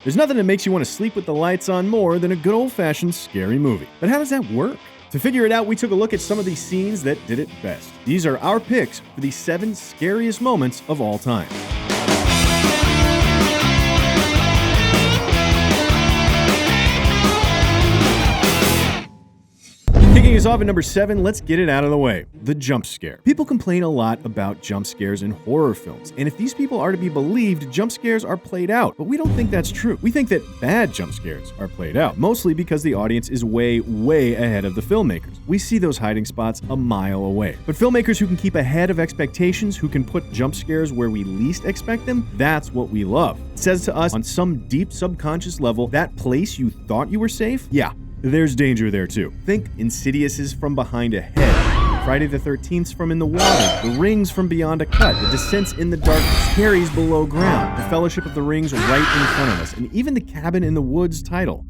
There's nothing that makes you want to sleep with the lights on more than a good old-fashioned scary movie. But how does that work? To figure it out, we took a look at some of these scenes that did it best. These are our picks for the 7 scariest moments of all time. Kicking us off at number 7, let's get it out of the way. The jump scare. People complain a lot about jump scares in horror films, and if these people are to be believed, jump scares are played out. But we don't think that's true. We think that bad jump scares are played out, mostly because the audience is way ahead of the filmmakers. We see those hiding spots a mile away. But filmmakers who can keep ahead of expectations, who can put jump scares where we least expect them, that's what we love. It says to us on some deep subconscious level, that place you thought you were safe? Yeah. There's danger there too. Think Insidious's from behind a head, Friday the 13th's from in the water, The Ring's from beyond a cut, The Descent's in the darkness, Carrie's below ground, The Fellowship of the Ring's right in front of us, and even the Cabin in the Woods title.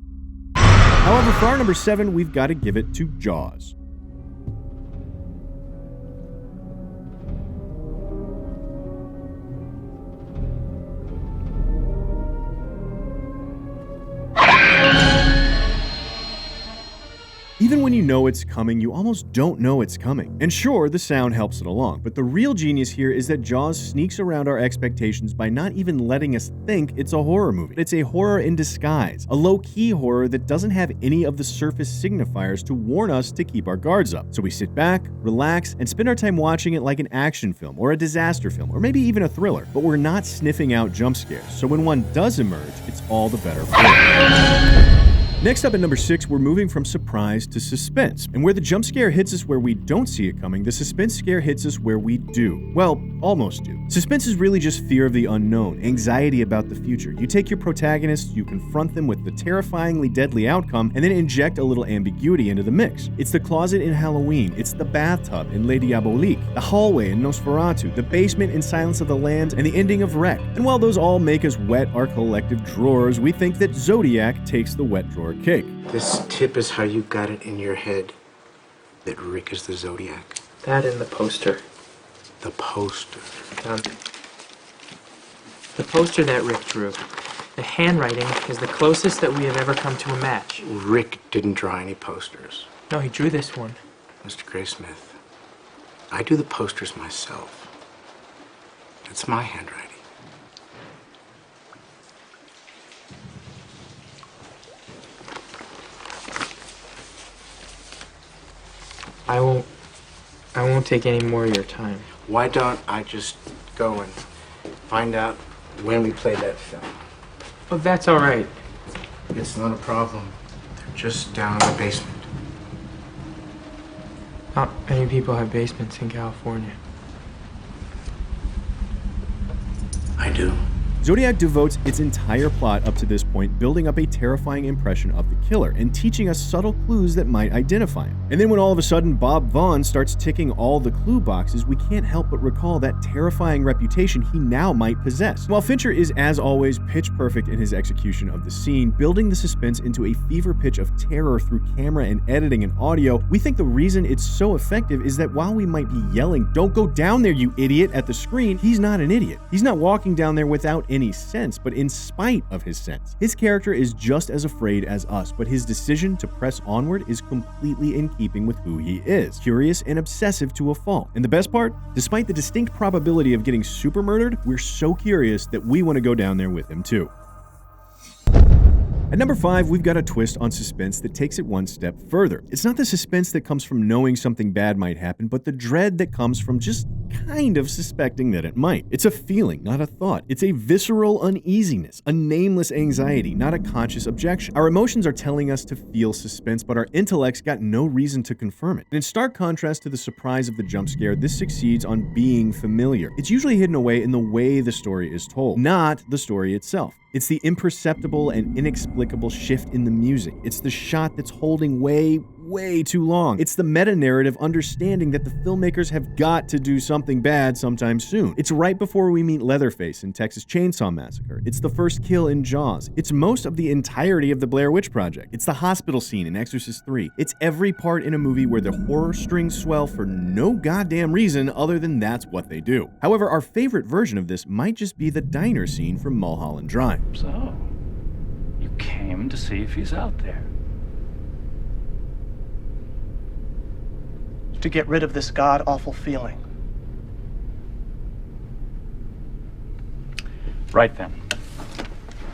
However, for our number 7, we've got to give it to Jaws. Even when you know it's coming, you almost don't know it's coming. And sure, the sound helps it along, but the real genius here is that Jaws sneaks around our expectations by not even letting us think it's a horror movie. It's a horror in disguise, a low-key horror that doesn't have any of the surface signifiers to warn us to keep our guards up. So we sit back, relax, and spend our time watching it like an action film, or a disaster film, or maybe even a thriller. But we're not sniffing out jump scares, so when one does emerge, it's all the better for it. Next up at number 6, we're moving from surprise to suspense. And where the jump scare hits us where we don't see it coming, the suspense scare hits us where we do. Well, almost do. Suspense is really just fear of the unknown, anxiety about the future. You take your protagonists, you confront them with the terrifyingly deadly outcome, and then inject a little ambiguity into the mix. It's the closet in Halloween, it's the bathtub in Les Diaboliques, the hallway in Nosferatu, the basement in Silence of the Lambs, and the ending of Wreck. And while those all make us wet our collective drawers, we think that ZODIAC takes the wet drawer cake. This tip is how you got it in your head that Rick is the Zodiac. That and the poster. The poster. The poster that Rick drew. The handwriting is the closest that we have ever come to a match. Rick didn't draw any posters. No, he drew this one. Mr. Graysmith, I do the posters myself. It's my handwriting. I won't take any more of your time. Why don't I just go and find out when we played that film? Oh, that's all right. It's not a problem. They're just down in the basement. Not many people have basements in California. I do. ZODIAC devotes its entire plot up to this point building up a terrifying impression of the killer and teaching us subtle clues that might identify him. And then when all of a sudden Bob Vaughn starts ticking all the clue boxes, we can't help but recall that terrifying reputation he now might possess. While Fincher is, as always, pitch perfect in his execution of the scene, building the suspense into a fever pitch of terror through camera and editing and audio, we think the reason it's so effective is that while we might be yelling, "Don't go down there, you idiot," at the screen, he's not an idiot. He's not walking down there without any sense, but in spite of his sense. His character is just as afraid as us, but his decision to press onward is completely in keeping with who he is, curious and obsessive to a fault. And the best part, despite the distinct probability of getting super murdered, we're so curious that we want to go down there with him too. At number 5, we've got a twist on suspense that takes it one step further. It's not the suspense that comes from knowing something bad might happen, but the dread that comes from just kind of suspecting that it might. It's a feeling, not a thought. It's a visceral uneasiness, a nameless anxiety, not a conscious objection. Our emotions are telling us to feel suspense, but our intellect's got no reason to confirm it. And in stark contrast to the surprise of the jump scare, this succeeds on being familiar. It's usually hidden away in the way the story is told, not the story itself. It's the imperceptible and inexplicable shift in the music. It's the shot that's holding way too long. It's the meta-narrative understanding that the filmmakers have got to do something bad sometime soon. It's right before we meet Leatherface in Texas Chainsaw Massacre. It's the first kill in Jaws. It's most of the entirety of the Blair Witch Project. It's the hospital scene in Exorcist 3. It's every part in a movie where the horror strings swell for no goddamn reason other than that's what they do. However, our favorite version of this might just be the diner scene from Mulholland Drive. So, him to see if he's out there. To get rid of this god-awful feeling. Right then.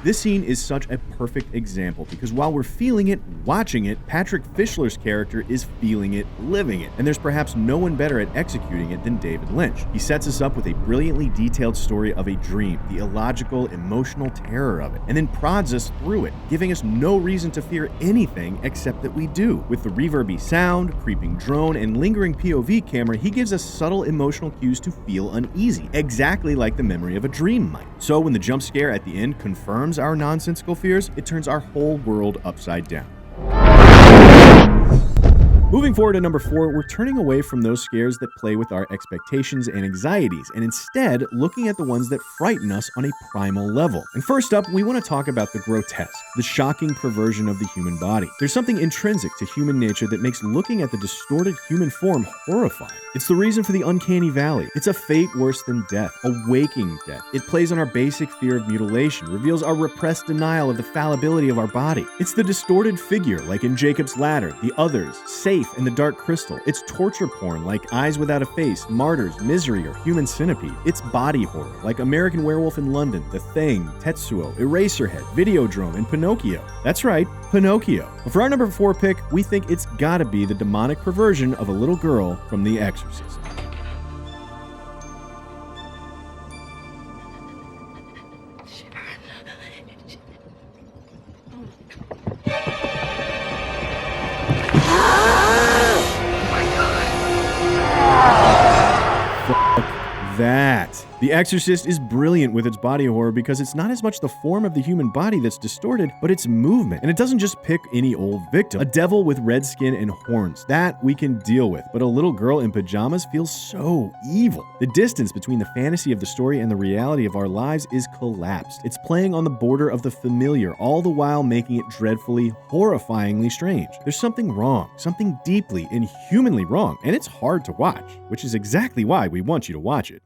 This scene is such a perfect example because while we're feeling it, watching it, Patrick Fischler's character is feeling it, living it. And there's perhaps no one better at executing it than David Lynch. He sets us up with a brilliantly detailed story of a dream, the illogical, emotional terror of it, and then prods us through it, giving us no reason to fear anything except that we do. With the reverby sound, creeping drone, and lingering POV camera, he gives us subtle emotional cues to feel uneasy, exactly like the memory of a dream might. So when the jump scare at the end confirms our nonsensical fears, it turns our whole world upside down. Moving forward to number 4, we're turning away from those scares that play with our expectations and anxieties, and instead looking at the ones that frighten us on a primal level. And first up, we want to talk about the grotesque, the shocking perversion of the human body. There's something intrinsic to human nature that makes looking at the distorted human form horrifying. It's the reason for the uncanny valley. It's a fate worse than death, a waking death. It plays on our basic fear of mutilation, reveals our repressed denial of the fallibility of our body. It's the distorted figure, like in Jacob's Ladder, The Others, Safe, and The Dark Crystal. It's torture porn, like Eyes Without a Face, Martyrs, Misery, or Human Centipede. It's body horror, like American Werewolf in London, The Thing, Tetsuo, Eraserhead, Videodrome, and Pinocchio. That's right, Pinocchio. But for our number 4 pick, we think it's gotta be the demonic perversion of a little girl from The Exorcist. That. The Exorcist is brilliant with its body horror because it's not as much the form of the human body that's distorted, but its movement. And it doesn't just pick any old victim. A devil with red skin and horns, that we can deal with, but a little girl in pajamas feels so evil. The distance between the fantasy of the story and the reality of our lives is collapsed. It's playing on the border of the familiar, all the while making it dreadfully, horrifyingly strange. There's something wrong, something deeply, inhumanly wrong, and it's hard to watch, which is exactly why we want you to watch it.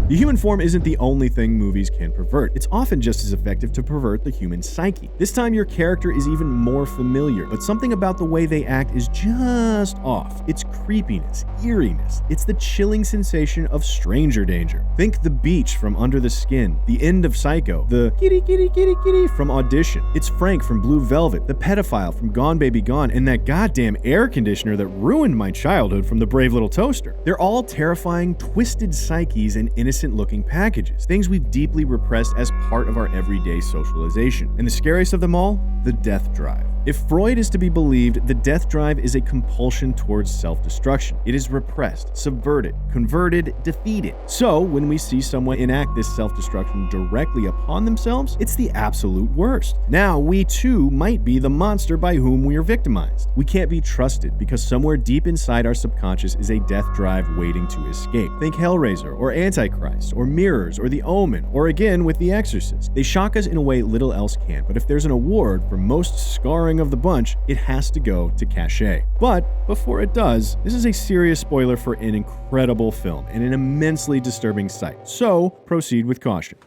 The human form isn't the only thing movies can pervert. It's often just as effective to pervert the human psyche. This time your character is even more familiar, but something about the way they act is just off. It's creepiness, eeriness. It's the chilling sensation of stranger danger. Think The Beach from Under the Skin, the end of Psycho, the kitty kitty kitty kitty from Audition. It's Frank from Blue Velvet, the pedophile from Gone Baby Gone, and that goddamn air conditioner that ruined my childhood from The Brave Little Toaster. They're all terrifying, twisted psyches and innocent-looking packages, things we've deeply repressed as part of our everyday socialization. And the scariest of them all, the death drive. If Freud is to be believed, the death drive is a compulsion towards self-destruction. It is repressed, subverted, converted, defeated. So, when we see someone enact this self-destruction directly upon themselves, it's the absolute worst. Now, we too might be the monster by whom we are victimized. We can't be trusted because somewhere deep inside our subconscious is a death drive waiting to escape. Think Hellraiser, or Antichrist, or Mirrors, or The Omen, or again with The Exorcist. They shock us in a way little else can, but if there's an award for most scarring of the bunch, it has to go to CACHÉ. But before it does, this is a serious spoiler for an incredible film and an immensely disturbing sight. So proceed with caution.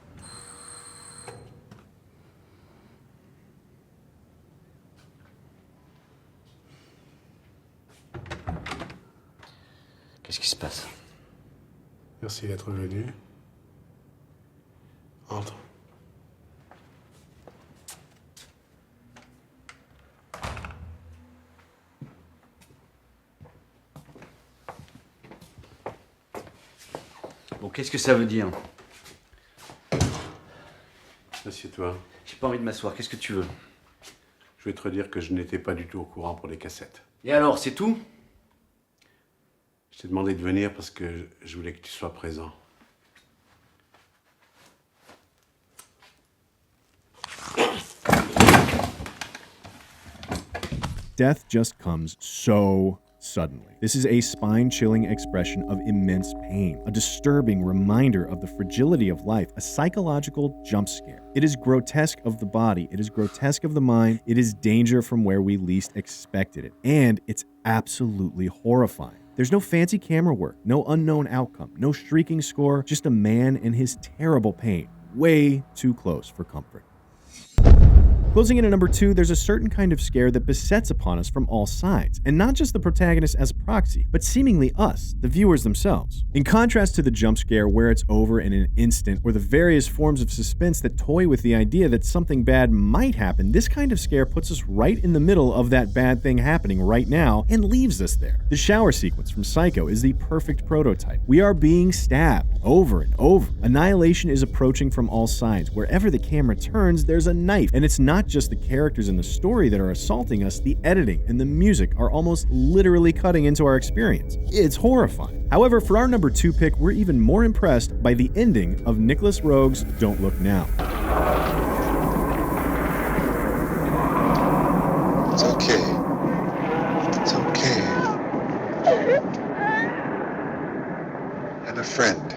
Qu'est-ce qui se passe? Merci d'être venu. Entre. Bon, qu'est-ce que ça veut dire? Assieds-toi. J'ai pas envie de m'asseoir, qu'est-ce que tu veux? Je vais te redire que je n'étais pas du tout au courant pour les cassettes. Et alors, c'est tout? Je t'ai demandé de venir parce que je voulais que tu sois présent. Death just comes so suddenly. This is a spine-chilling expression of immense pain, a disturbing reminder of the fragility of life, a psychological jump scare. It is grotesque of the body, it is grotesque of the mind, it is danger from where we least expected it, and it's absolutely horrifying. There's no fancy camera work, no unknown outcome, no shrieking score, just a man and his terrible pain, way too close for comfort. Closing in at number 2, there's a certain kind of scare that besets upon us from all sides, and not just the protagonist as a proxy, but seemingly us, the viewers themselves. In contrast to the jump scare where it's over in an instant, or the various forms of suspense that toy with the idea that something bad might happen, this kind of scare puts us right in the middle of that bad thing happening right now and leaves us there. The shower sequence from Psycho is the perfect prototype. We are being stabbed over and over. Annihilation is approaching from all sides. Wherever the camera turns, there's a knife. And it's not just the characters in the story that are assaulting us, the editing and the music are almost literally cutting into our experience. It's horrifying. However, for our number 2 pick, we're even more impressed by the ending of Nicholas Roeg's Don't Look Now. It's okay. It's okay. And a friend.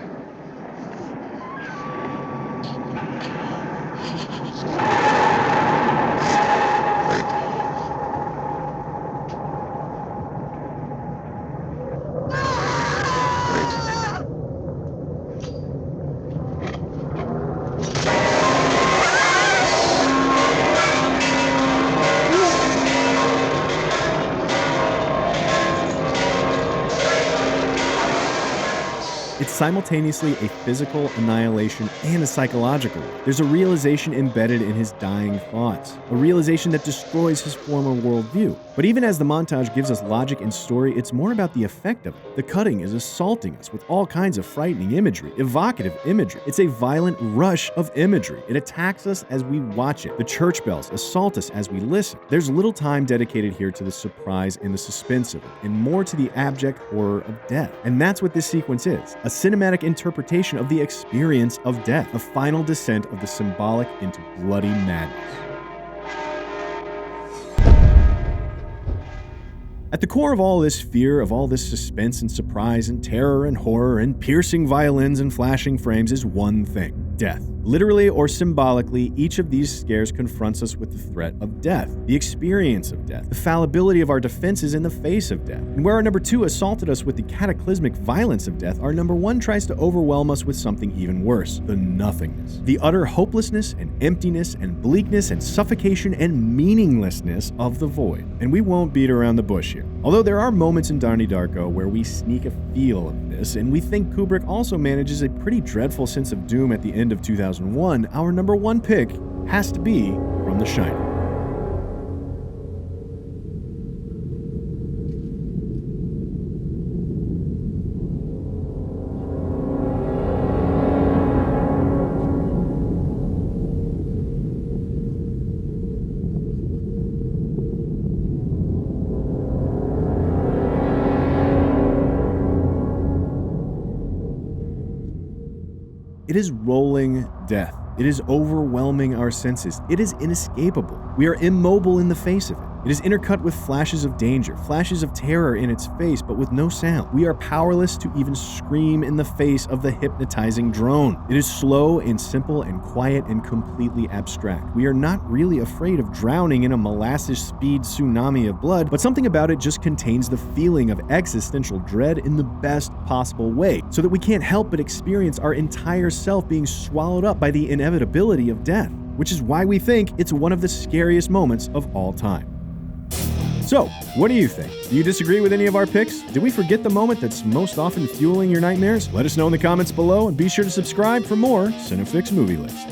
It's simultaneously a physical annihilation and a psychological one. There's a realization embedded in his dying thoughts, a realization that destroys his former worldview. But even as the montage gives us logic and story, it's more about the effect of it. The cutting is assaulting us with all kinds of frightening imagery, evocative imagery. It's a violent rush of imagery. It attacks us as we watch it. The church bells assault us as we listen. There's little time dedicated here to the surprise and the suspense of it, and more to the abject horror of death. And that's what this sequence is. A cinematic interpretation of the experience of death, a final descent of the symbolic into bloody madness. At the core of all this fear, of all this suspense and surprise and terror and horror and piercing violins and flashing frames is one thing: death. Literally or symbolically, each of these scares confronts us with the threat of death, the experience of death, the fallibility of our defenses in the face of death. And where our number 2 assaulted us with the cataclysmic violence of death, our number 1 tries to overwhelm us with something even worse: the nothingness. The utter hopelessness and emptiness and bleakness and suffocation and meaninglessness of the void. And we won't beat around the bush here. Although there are moments in Donnie Darko where we sneak a feel of this, and we think Kubrick also manages a pretty dreadful sense of doom at the end of 2001, our number 1 pick has to be from The Shining. It is rolling death. It is overwhelming our senses. It is inescapable. We are immobile in the face of it. It is intercut with flashes of danger, flashes of terror in its face, but with no sound. We are powerless to even scream in the face of the hypnotizing drone. It is slow and simple and quiet and completely abstract. We are not really afraid of drowning in a molasses speed tsunami of blood, but something about it just contains the feeling of existential dread in the best possible way, so that we can't help but experience our entire self being swallowed up by the inevitability of death, which is why we think it's one of the scariest moments of all time. So, what do you think? Do you disagree with any of our picks? Did we forget the moment that's most often fueling your nightmares? Let us know in the comments below, and be sure to subscribe for more Cinefix movie lists.